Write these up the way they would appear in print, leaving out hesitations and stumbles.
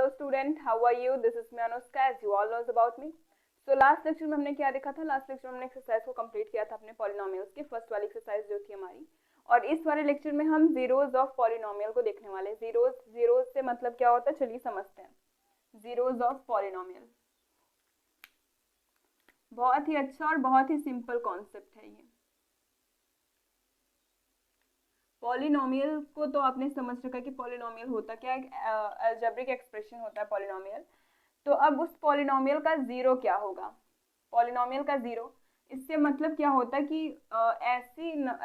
Hello student, how are you? This is me Anushka, as you all knows about me. So last lecture में हमने क्या देखा था? Last lecture में हमने एक्सरसाइज को कंप्लीट किया था अपने पॉलिनोमियल्स की फर्स्ट वाली एक्सरसाइज जो थी हमारी। और इस वाले लेक्चर में हम जीरोज ऑफ पॉलिनोमियल को देखने वाले हैं। जीरोज से मतलब क्या होता है, चलिए समझते हैं। जीरोज ऑफ पॉलिनोमियल बहुत ही अच्छा और बहुत ही सिंपल कॉन्सेप्ट है ये। पॉलिनोमियल को तो आपने समझ रखा है कि पॉलिनोमियल होता क्या है, अलजेब्रिक एक्सप्रेशन होता है पॉलिनोमियल। तो अब उस पॉलिनोमियल का जीरो क्या होगा? पॉलिनोमियल का जीरो, इससे मतलब क्या होता है कि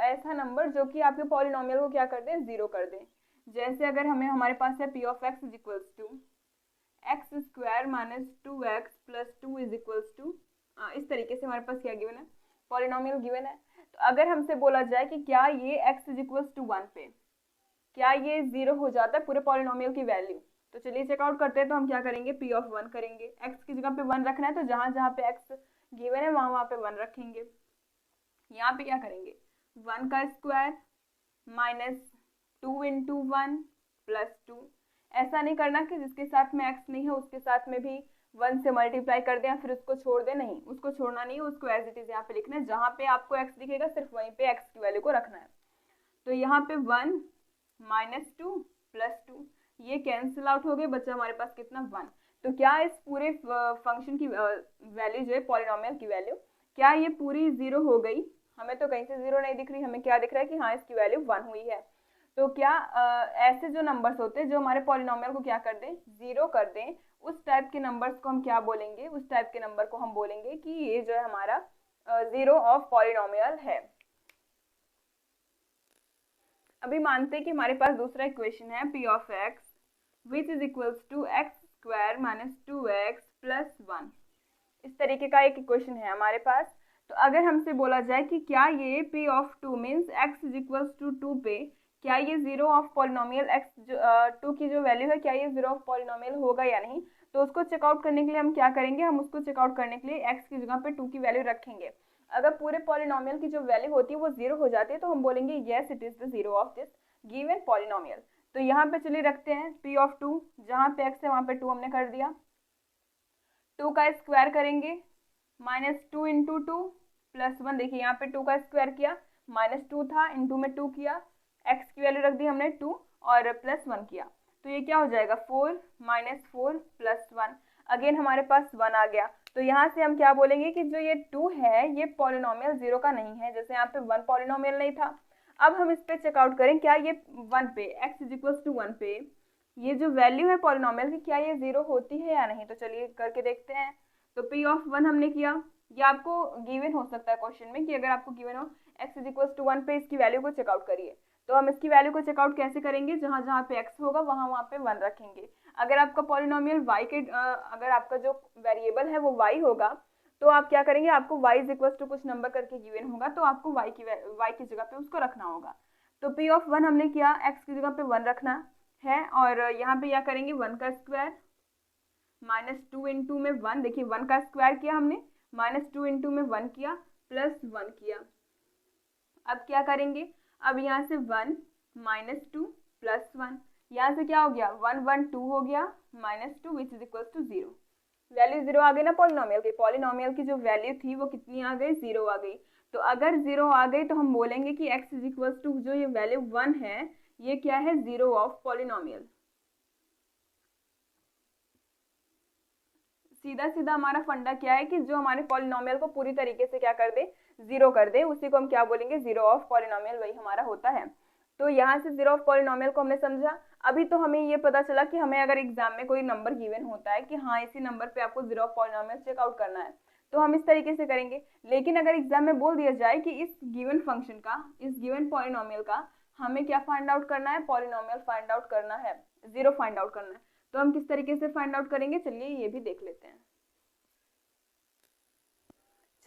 ऐसा नंबर जो कि आपके पॉलिनोमियल को क्या कर दे, जीरो कर दे। जैसे अगर हमारे पास है P of X is equals to X square minus 2x plus 2 is equals to, इस तरीके से हमारे पास क्या गिवन है, पॉलिनोमियल गिवन है। तो अगर हमसे बोला जाए कि क्या ये x इज इक्वल्स टू 1 पे क्या ये जीरो हो जाता है पूरे पॉलिनोमियल की वैल्यू, तो चलिए चेकआउट करते हैं। तो हम क्या करेंगे, पी ऑफ 1 करेंगे। x की जगह पे 1 रखना है तो जहां जहां पे x गिवन है वहां पे 1 रखेंगे। यहाँ पे क्या करेंगे, 1 का स्क्वायर माइनस 2 इंटू 1 प्लस 2। ऐसा नहीं करना कि जिसके साथ में x नहीं है उसके साथ में भी 1 से मल्टीप्लाई कर दें फिर उसको छोड़ दें, नहीं, उसको छोड़ना नहीं है, उसको एज इट इज यहाँ पे लिखना है। जहाँ पे आपको x दिखेगा सिर्फ वहीं पे x की वैल्यू को रखना है। तो यहाँ पे 1 माइनस 2 प्लस 2, ये कैंसिल आउट हो गए, बच्चा हमारे पास कितना, 1। तो क्या इस पूरे फंक्शन की वैल्यू जो है पॉलिनोमियल की वैल्यू, क्या ये पूरी जीरो हो गई? हमें तो कहीं से जीरो नहीं दिख रही, हमें क्या दिख रहा है कि हाँ इसकी वैल्यू 1 हुई है। तो क्या ऐसे जो नंबर्स होते हैं जो हमारे पॉलिनोमियल को क्या कर दें, जीरो कर दें, उस टाइप के नंबर्स को हम क्या बोलेंगे, उस टाइप के नंबर को हम बोलेंगे कि ये जो है हमारा जीरो ऑफ पॉलिनोमियल है। अभी मानते हैं कि हमारे पास दूसरा इक्वेशन है P of X which is equals to X square minus 2x plus 1। इस तरीके का एक इक्वेशन है हमारे पास। तो अगर हमसे बोला जाए कि क्या ये p of 2 means x is equals to 2 पे क्या ये जीरो ऑफ पॉलिनोमियल x 2 की जो वैल्यू है क्या ये जीरो ऑफ पॉलिनोमियल होगा या नहीं, तो उसको चेकआउट करने के लिए हम क्या करेंगे, हम उसको चेकआउट करने के लिए x की जगह पे 2 की वैल्यू रखेंगे। अगर पूरे पॉलिनोमियल की जो वैल्यू होती है वो जीरो हो जाती है तो हम बोलेंगे yes it is the zero of this given polynomial. तो यहाँ पे चलिए रखते हैं p ऑफ 2, जहाँ पे x है वहाँ पे 2 हमने कर दिया। 2 का स्क्वायर करेंगे माइनस 2 इंटू 2 प्लस 1, देखिए यहाँ पे 2 का स्क्वायर किया, माइनस 2 था, इंटू में 2 किया, x की वैल्यू रख दी हमने 2 और प्लस 1 किया, तो ये क्या हो जाएगा 4 माइनस 4 प्लस 1। अगेन हमारे पास 1 आ गया। तो यहाँ से हम क्या बोलेंगे कि जो ये 2 है ये पॉलिनोमियल जीरो का नहीं है, जैसे यहाँ पे 1 पॉलिनोमियल नहीं था। अब हम इस पे चेकआउट करें क्या ये 1 पे x इज इक्वल्स टू 1 पे ये जो वैल्यू है पॉलिनोमियल की क्या ये जीरो होती है या नहीं, तो चलिए करके देखते हैं। तो p ऑफ 1 हमने किया, ये आपको गिवन हो सकता है क्वेश्चन में कि अगर आपको गिवन हो x इज इक्वल्स टू 1 पे इसकी वैल्यू को चेकआउट करिए। तो हम इसकी वैल्यू को चेकआउट कैसे करेंगे, जहाँ जहाँ पे x होगा वहाँ पे 1 रखेंगे। अगर आपका पॉलिनोमियल y के अगर आपका जो वेरिएबल है वो y होगा तो आप क्या करेंगे, आपको y इज इक्वल्स टू कुछ नंबर करके गिवन होगा तो आपको y की जगह पे उसको रखना होगा। तो p ऑफ 1 हमने किया, x की जगह पे 1 रखना है और यहाँ पे क्या करेंगे 1 का स्क्वायर माइनस 2 इंटू में 1, देखिए 1 का स्क्वायर किया हमने, माइनस 2 इंटू में 1 किया प्लस 1 किया। अब क्या करेंगे, अब यहाँ से 1 माइनस 2 प्लस 1, यहाँ से क्या हो गया 1 1 2 हो गया minus 2 which is equal to 0। Value zero आ गई ना पॉलिनोमियल की जो वैल्यू थी वो कितनी आ गई, जीरो आ गई। तो अगर जीरो आ गई तो हम बोलेंगे कि x इज इक्वल टू जो ये वैल्यू 1 है ये क्या है, जीरो ऑफ पॉलिनोमियल। सीधा सीधा हमारा फंडा क्या है कि जो हमारे पॉलिनोमियल को पूरी तरीके से क्या कर दे, जीरो कर दे, उसी को हम क्या बोलेंगे, जीरो ऑफ पॉलिनोमियल, वही हमारा होता है। तो यहाँ से जीरो ऑफ पॉलिनोमियल को हमने समझा। अभी तो हमें ये पता चला कि हमें अगर एग्जाम में कोई नंबर गिवन होता है कि हाँ इसी नंबर पे आपको जीरो ऑफ पॉलिनोमियल चेकआउट करना है तो हम इस तरीके से करेंगे। लेकिन अगर एग्जाम में बोल दिया जाए कि इस गिवन फंक्शन का, इस गिवन पॉलिनोमियल का हमें क्या फाइंड आउट करना है, पॉलिनोमियल फाइंड आउट करना है, जीरो फाइंड आउट करना है, तो हम किस तरीके से फाइंड आउट करेंगे, चलिए ये भी देख लेते हैं।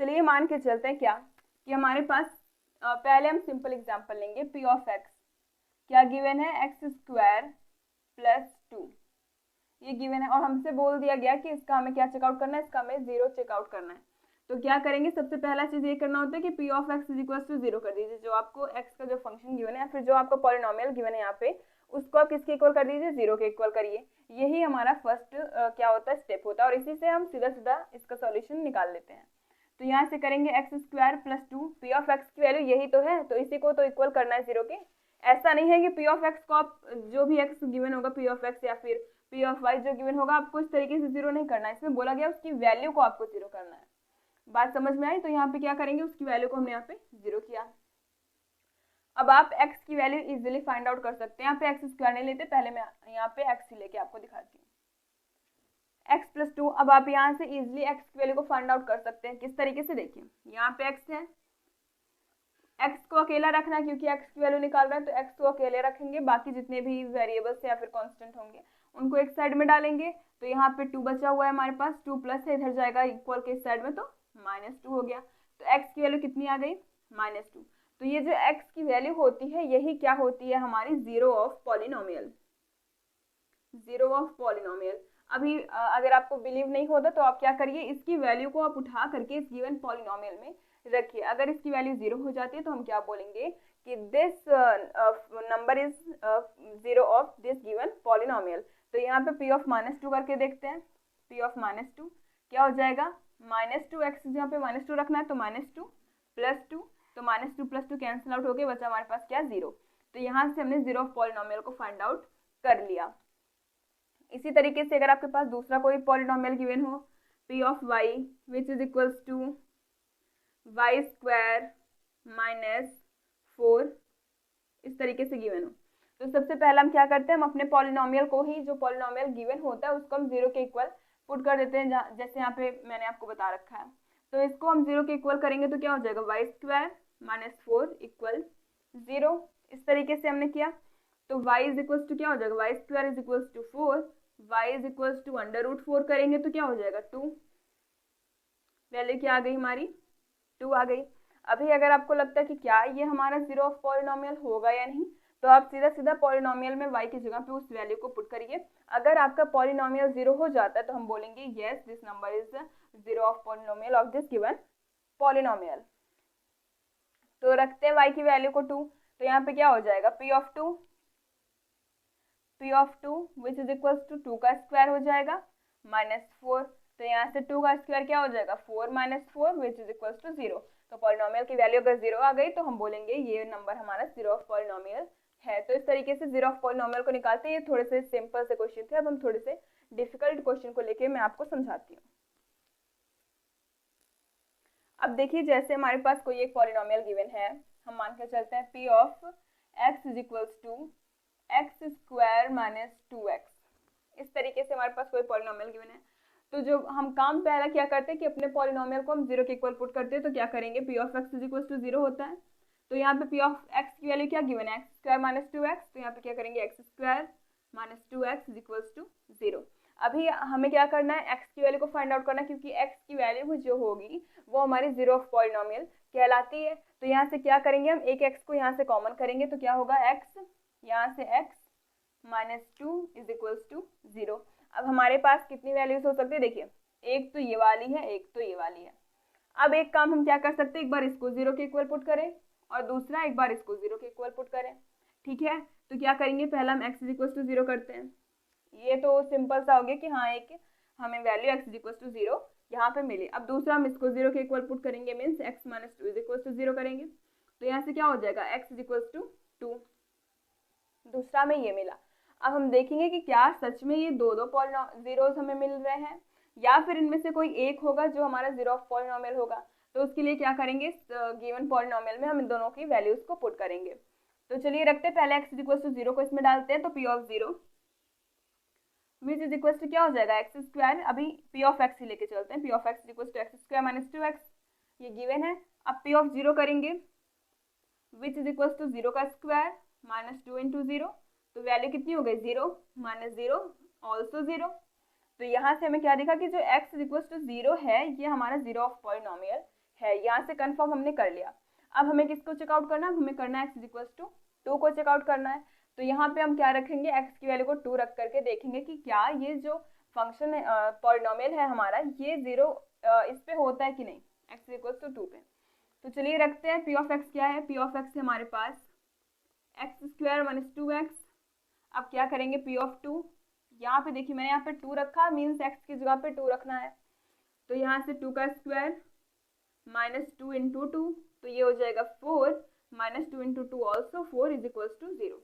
चलिए मान के चलते हैं क्या कि हमारे पास पहले हम सिंपल एग्जांपल लेंगे। p ऑफ x क्या गिवन है, एक्स स्क्वायर प्लस 2, ये गिवन है और हमसे बोल दिया गया कि इसका हमें क्या चेकआउट करना है, इसका हमें जीरो चेकआउट करना है। तो क्या करेंगे, सबसे पहला चीज ये करना होता है कि p of x is equal to zero कर दीजिए, जो आपको x का जो फंक्शन गिवन है या फिर जो आपको पॉलिनोमियल गिवन है यहाँ पे उसको आप किसके इक्वल कर दीजिए, 0 के इक्वल करिए। यही हमारा फर्स्ट क्या होता है, स्टेप होता है, और इसी से हम सीधा सीधा इसका सॉल्यूशन निकाल लेते हैं। तो यहाँ से करेंगे X square plus 2, P of x की वैल्यू यही तो है, तो इसी को तो इक्वल करना है 0 के। ऐसा नहीं है कि पी ऑफ एक्स को आप जो भी एक्स गिवन होगा पी ऑफ एक्स या फिर पी ऑफ वाई जो गिवन होगा आपको इस तरीके से 0 नहीं करना है, इसमें बोला गया उसकी वैल्यू को आपको 0 करना है। बात समझ में आई? तो यहाँ पे क्या करेंगे, उसकी वैल्यू को हमने यहाँ पे 0 किया। अब आप x की वैल्यू इजीली फाइंड आउट कर सकते हैं। यहाँ पे एक्स स्क्वायर नहीं लेते, पहले मैं यहाँ पे x ही लेके आपको दिखाती हूँ। x प्लस 2, अब आप यहाँ से इजीली x की वैल्यू को फाइंड आउट कर सकते हैं। किस तरीके से, देखिए यहाँ पे x है, x को अकेला रखना है क्योंकि x की वैल्यू निकाल रहे हैं, तो x को अकेले रखेंगे, बाकी जितने भी वेरिएबल्स या फिर कांस्टेंट होंगे उनको एक साइड में डालेंगे। तो यहाँ पे 2 बचा हुआ है हमारे पास, 2 प्लस है, इधर जाएगा इक्वल के इस साइड में, तो -2 हो गया। तो x की वैल्यू कितनी आ गई, -2। तो ये जो x की वैल्यू होती है यही क्या होती है, हमारी zero of polynomial, zero of polynomial. अभी अगर आपको बिलीव नहीं होता तो आप क्या करिए, इसकी वैल्यू को आप उठा करके इस गिवन पॉलिनोमियल में रखिए। अगर इसकी वैल्यू 0 हो जाती है तो हम क्या बोलेंगे कि this number is zero of this given polynomial. तो यहाँ पे p ऑफ -2 करके देखते हैं। p ऑफ -2 क्या हो जाएगा, -2x, यहाँ पे -2 रखना है तो -2 प्लस 2, तो -2 प्लस 2 कैंसिल आउट हो गए, बचा हमारे पास क्या, 0। तो यहाँ से हमने जीरो ऑफ पॉलिनोमियल को फाइंड आउट कर लिया। इसी तरीके से अगर आपके पास दूसरा कोई पॉलिनोमियल गिवन हो, p of y which is equals to Y square -4, इस तरीके से गिवन हो, तो सबसे पहले हम क्या करते हैं, हम अपने पॉलिनोमियल को ही, जो पॉलिनोमियल गिवन होता है उसको हम 0 के इक्वल पुट कर देते हैं, जैसे यहाँ पे मैंने आपको बता रखा है। तो इसको हम 0 के इक्वल करेंगे तो क्या हो जाएगा, वाई स्क्वायर -4 इक्वल 0। इस तरीके से हमने किया। तो y इज इक्वल्स टू क्या हो जाएगा, Y square is equals to 4, y is equals to √4 करेंगे तो क्या हो जाएगा, 2। वैल्यू क्या आ गई हमारी, 2 आ गई। अभी अगर आपको लगता है कि क्या ये हमारा जीरो ऑफ पॉलिनोमियल होगा या नहीं, तो आप सीधा सीधा पॉलिनोमियल में y की जगह पे उस वैल्यू को पुट करिए। अगर आपका पॉलिनोमियल 0 हो जाता है तो हम बोलेंगे yes this number is zero of polynomial of this given polynomial. तो रखते हैं y की वैल्यू को 2, तो यहाँ पे क्या हो जाएगा, p of 2 which is equals to 2 का स्क्वायर हो जाएगा -4, तो यहाँ से 2 का स्क्वायर क्या हो जाएगा, 4 - 4 विच इज इक्वल्स टू 0। तो पॉलिनोमियल की वैल्यू अगर 0 आ गई तो हम बोलेंगे ये नंबर हमारा जीरो ऑफ पॉलिनोमियल है। तो इस तरीके से जीरो ऑफ पॉलिनोमियल को निकालते हैं। ये थोड़े से सिंपल से क्वेश्चन थे, अब हम थोड़े से डिफिकल्ट क्वेश्चन को लेके मैं आपको समझाती हूँ। अब देखिए, जैसे हमारे पास कोई एक पॉलिनोमियल गिवन है, हम मान के चलते हैं p of x is equals to X square -2x। इस तरीके से हमारे पास कोई पॉलिनोमियल गिवन है, तो जो हम काम पहला क्या करते हैं कि अपने पॉलिनोमियल को हम 0 के इक्वल पुट करते हैं। तो क्या करेंगे, p of x is equals to 0 होता है, तो यहाँ पे p ऑफ x की वैल्यू क्या गिवन है, एक्स स्क्वायर -2x, तो यहाँ पे क्या करेंगे, X square -2x is equals to 0। अभी हमें क्या करना है, x की वैल्यू को फाइंड आउट करना है, क्योंकि x की वैल्यू जो होगी वो हमारी जीरो ऑफ पॉलिनोमियल कहलाती है। तो यहाँ से क्या करेंगे, हम एक x को यहाँ से कॉमन करेंगे, तो क्या होगा, x, यहाँ से x -2 इज इक्वल्स टू 0। अब हमारे पास कितनी वैल्यूज हो सकती है, देखिए एक तो ये वाली है, एक तो ये वाली है। अब एक काम हम क्या कर सकते हैं, एक बार इसको 0 के इक्वल पुट करें और दूसरा एक बार इसको 0 के इक्वल पुट करें। ठीक है, तो क्या करेंगे, पहला हम x इज इक्वल्स टू 0 करते हैं। ये तो सिंपल सा हो गया कि हाँ एक हमें value x is equals to 0 यहाँ पे मिली। अब दूसरा हम इसको 0 के इक्वल पुट करेंगे, means x -2 is equals to 0 करेंगे, तो यहाँ से क्या हो जाएगा, x इज इक्वल्स टू 2। दूसरा में ये मिला। अब हम देखेंगे कि क्या सच में ये दो जीरोस हमें मिल रहे हैं या फिर इनमें से कोई एक होगा जो हमारा जीरो ऑफ पॉलिनोमियल होगा। तो उसके लिए क्या करेंगे, गिवन पॉलिनोमियल में हम इन दोनों की वैल्यूज को पुट करेंगे। तो चलिए रखते हैं, पहले x इज इक्वल टू 0 को इसमें डालते हैं, तो p of 0 which is equal to क्या हो जाएगा, एक्स स्क्वायर, अभी p ऑफ x ही लेके चलते हैं, p of x is equal to X square -2x, ये गिवन है। अब p ऑफ 0 करेंगे, विच इज इक्वल टू 0 का स्क्वायर -2 इंटू 0, तो वैल्यू कितनी हो गई, 0 -0 ऑल्सो 0। तो यहाँ से हमें क्या दिखा कि जो x इज इक्वल टू 0 है ये हमारा जीरो ऑफ पॉलिनोमियल है, यहाँ से कंफर्म हमने कर लिया। अब हमें किसको चेकआउट करना है, हमें करना है x इज इक्वल टू 2 को चेकआउट करना है। तो यहाँ पे हम क्या रखेंगे, x की वैल्यू को 2 रख करके देखेंगे कि क्या ये जो फंक्शन पॉलिनोमियल है हमारा ये 0 इस पे होता है कि नहीं, x इज इक्वल टू 2 पे। तो चलिए रखते हैं, p ऑफ x क्या है, p ऑफ x है हमारे पास एक्स स्क्वायर -2x। अब क्या करेंगे, पी ऑफ 2, यहाँ पे देखिए मैंने यहाँ पे 2 रखा, मीन्स x की जगह पे 2 रखना है, तो यहाँ से 2 का स्क्वायर माइनस 2 इंटू 2, तो ये हो जाएगा 4 minus 2 into 2 also 4 is equals to 0।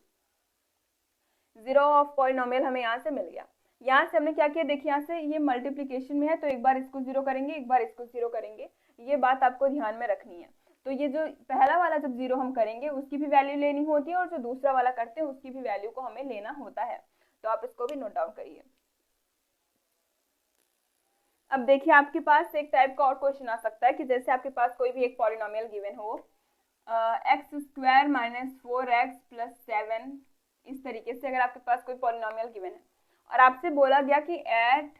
Zero of polynomial हमें यहाँ से मिल गया। यहाँ से हमने क्या किया, देखिए यहाँ से ये मल्टीप्लिकेशन में है, तो एक बार इसको 0 करेंगे, एक बार इसको 0 करेंगे, ये बात आपको ध्यान में रखनी है। तो ये जो पहला वाला जब 0 हम करेंगे उसकी भी वैल्यू लेनी होती है, और जो दूसरा वाला करते हैं उसकी भी वैल्यू को हमें लेना होता है, तो आप इसको भी नोट डाउन करिए। अब देखिए आपके पास एक टाइप का और क्वेश्चन आ सकता है कि जैसे आपके पास कोई भी एक पॉलिनोमियल गिवन हो, x square minus 4x plus 7, इस तरीके से अगर आपके पास कोई पॉलिनोमियल गिवन है और आपसे बोला गया कि at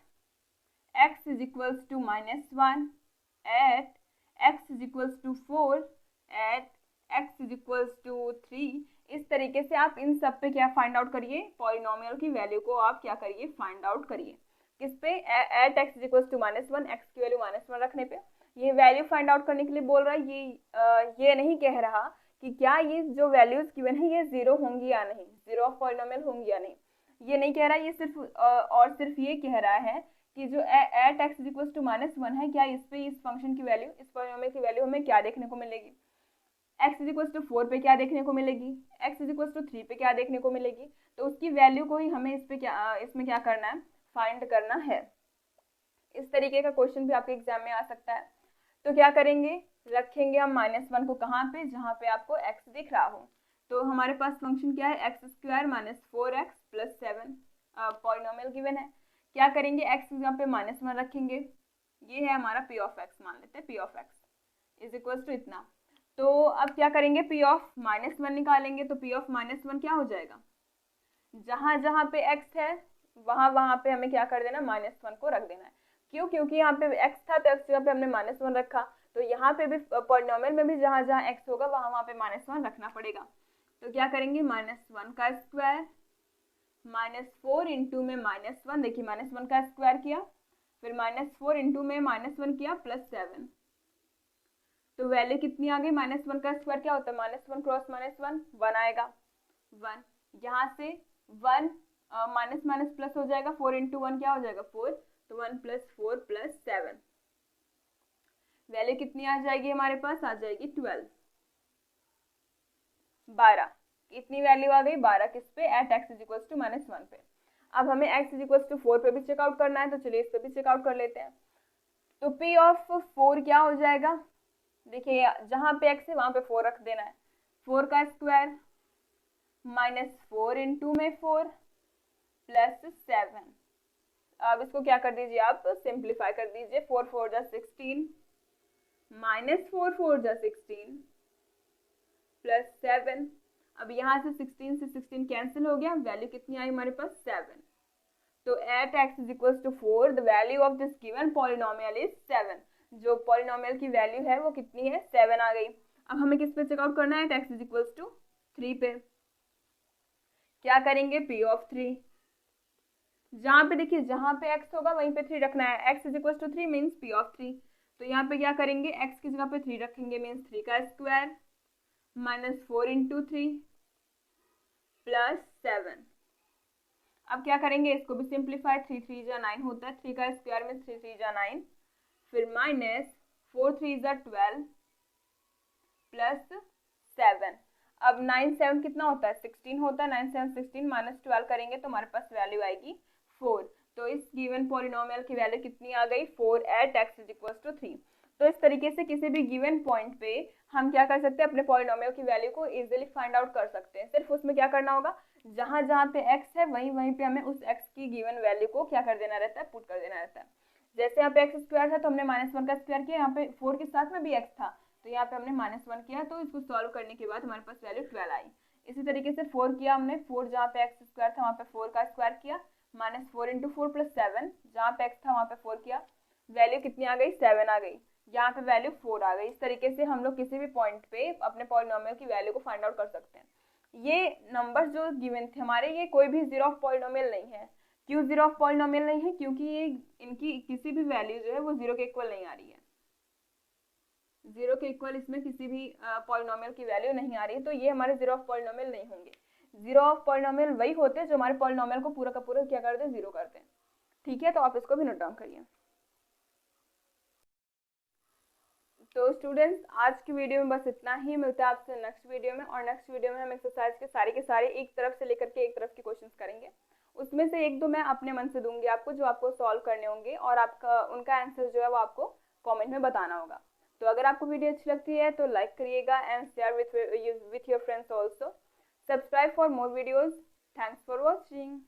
x is equals to -1, at x is equals to 4, at x is equals to 3, इस तरीके से आप इन सब पे क्या फाइंड आउट करिए, पॉलिनोमियल की वैल्यू को आप क्या करिए, फाइंड आउट करिए। किस पे, at x is equals to -1, x की वैल्यू -1 रखने पे। ये वैल्यू फाइंड आउट करने के लिए बोल रहा है, ये नहीं कह रहा कि क्या ये जो वैल्यूज गिवन है ये 0 होंगी या नहीं, 0 ऑफ पॉलिनोमियल होंगी या नहीं, ये नहीं कह रहा है। ये सिर्फ और सिर्फ ये कह रहा है कि जो at x is equals to -1 है, क्या इस पे इस फंक्शन की वैल्यू, इस पॉलिनोमियल की वैल्यू हमें क्या देखने को मिलेगी, x इज इक्वल्स टू 4 पे क्या देखने को मिलेगी, x इज इक्वल्स टू 3 पे क्या देखने को मिलेगी, तो उसकी वैल्यू को ही हमें इसमें क्या करना है, फाइंड करना है। इस तरीके का क्वेश्चन भी आपके एग्जाम में आ सकता है। तो क्या करेंगे, रखेंगे हम -1 को कहाँ पे, जहाँ पे आपको x दिख रहा हो। तो हमारे पास फंक्शन क्या है, X square minus 4x plus 7, polynomial given है। क्या करेंगे, x की जगह पे -1 रखेंगे, ये है हमारा p ऑफ x, मान लेते हैं p of x is equal to इतना। तो अब क्या करेंगे, p ऑफ -1 निकालेंगे, तो p ऑफ -1 क्या हो जाएगा, जहाँ जहाँ पे x है वहाँ पे हमें क्या कर देना, -1 को रख देना है। क्यों, क्योंकि यहाँ पे x था तो x जगह पे हमने -1 रखा, तो यहाँ पे भी पॉलिनोमियल में भी जहाँ जहाँ x होगा वहाँ पे -1 रखना पड़ेगा। तो क्या करेंगे, -1 का स्क्वायर -4 इंटू में -1, देखिए -1 का स्क्वायर किया, फिर -4 इंटू में -1 किया प्लस 7, तो वैल्यू कितनी आ गई, -1 का स्क्वायर क्या होता है, -1 क्रॉस -1 1 आएगा, 1, यहाँ से 1 माइनस माइनस प्लस हो जाएगा, 4 इंटू 1 क्या हो जाएगा 4, तो 1 प्लस 4 प्लस 7, वैल्यू कितनी आ जाएगी हमारे पास, आ जाएगी 12, 12, इतनी वैल्यू आ गई 12 किस पे, at x is equal to -1 पे। अब हमें x इज इक्वल टू 4 पे भी चेकआउट करना है, तो चलिए इस पे भी चेकआउट कर लेते हैं। तो p ऑफ 4 क्या हो जाएगा, देखिए जहाँ पे x है वहाँ पे 4 रख देना है, 4 का स्क्वायर -4 इंटू में 4 प्लस 7, अब इसको क्या कर दीजिए, आप सिंप्लीफाई कर दीजिए, 4 4 जा 16 -4 4 जा 16 प्लस 7, अब यहाँ से 16 से 16 कैंसिल हो गया, वैल्यू कितनी आई हमारे पास 7। तो at x is equal to 4 the value of this given polynomial is 7, जो पॉलिनोमियल की वैल्यू है वो कितनी है, 7 आ गई। अब हमें किस पे चेकआउट करना है, at x is equal to 3 पे। क्या करेंगे, p ऑफ 3, जहाँ पे देखिए जहाँ पे x होगा वहीं पे 3 रखना है, x is equal to 3 means p of 3, तो यहाँ पे क्या करेंगे, x की जगह पे 3 रखेंगे, मीन्स 3 का स्क्वायर -4 इंटू 3 प्लस 7। अब क्या करेंगे, इसको भी सिंप्लीफाई, 3 3 जा 9 होता है, 3 का स्क्वायर में 3 3 जा 9, फिर -4 3 जा 12 प्लस 7। अब 9 7 कितना होता है, 16 होता है, 9 7 16 -12 करेंगे तो हमारे पास वैल्यू आएगी 4। तो इस गिवन पॉलिनोमियल की वैल्यू कितनी आ गई, 4 at x is equal to 3। तो इस तरीके से किसी भी गिवन पॉइंट पे हम क्या कर सकते हैं, अपने पॉलिनोमियल की वैल्यू को इजीली फाइंड आउट कर सकते हैं। सिर्फ उसमें क्या करना होगा, जहाँ जहाँ पे x है वहीं पे हमें उस x की गिवन वैल्यू को क्या कर देना रहता है, पुट कर देना रहता है। जैसे यहाँ पे x स्क्वायर था तो हमने -1 का स्क्वायर किया, यहाँ पे 4 के साथ में भी x था तो यहाँ पे हमने -1 किया, तो इसको सॉल्व करने के बाद हमारे पास वैल्यू 12 आई। इसी तरीके से 4 किया हमने, 4 जहाँ पे x स्क्वायर था वहाँ पे 4 का स्क्वायर किया, -4 इंटू 4 प्लस 7, जहाँ पे x था वहाँ पे 4 किया, वैल्यू कितनी आ गई, 7 आ गई, यहाँ पे वैल्यू 4 आ गई। इस तरीके से हम लोग किसी भी पॉइंट पे अपने पॉलिनोमियल की वैल्यू को फाइंड आउट कर सकते हैं। ये नंबर जो गिवन थे हमारे, ये कोई भी जीरो ऑफ पॉलिनोमियल नहीं है। क्यों जीरो ऑफ पॉलिनोमियल नहीं है, क्योंकि ये इनकी किसी भी वैल्यू जो है वो जीरो के इक्वल नहीं आ रही है, जीरो के इक्वल इसमें किसी भी पॉलिनोमियल की वैल्यू नहीं आ रही है, तो ये हमारे जीरो ऑफ पॉलिनोमियल नहीं होंगे। जीरो ऑफ पॉलिनोमियल वही होते हैं जो हमारे पॉलिनोमियल को पूरा का पूरा क्या करते हैं, जीरो करते हैं। ठीक है, तो आप इसको भी नोट डाउन करिए। तो स्टूडेंट्स, आज की वीडियो में बस इतना ही। मिलता है आपसे नेक्स्ट वीडियो में, और नेक्स्ट वीडियो में हम एक्सरसाइज के सारे एक तरफ से लेकर के एक तरफ के क्वेश्चंस करेंगे। उसमें से एक दो मैं अपने मन से दूंगी आपको, जो आपको सॉल्व करने होंगे, और आपका उनका आंसर जो है वो आपको कमेंट में बताना होगा। तो अगर आपको वीडियो अच्छी लगती है तो लाइक करिएगा and share with your friends also. Subscribe for more videos. Thanks for watching.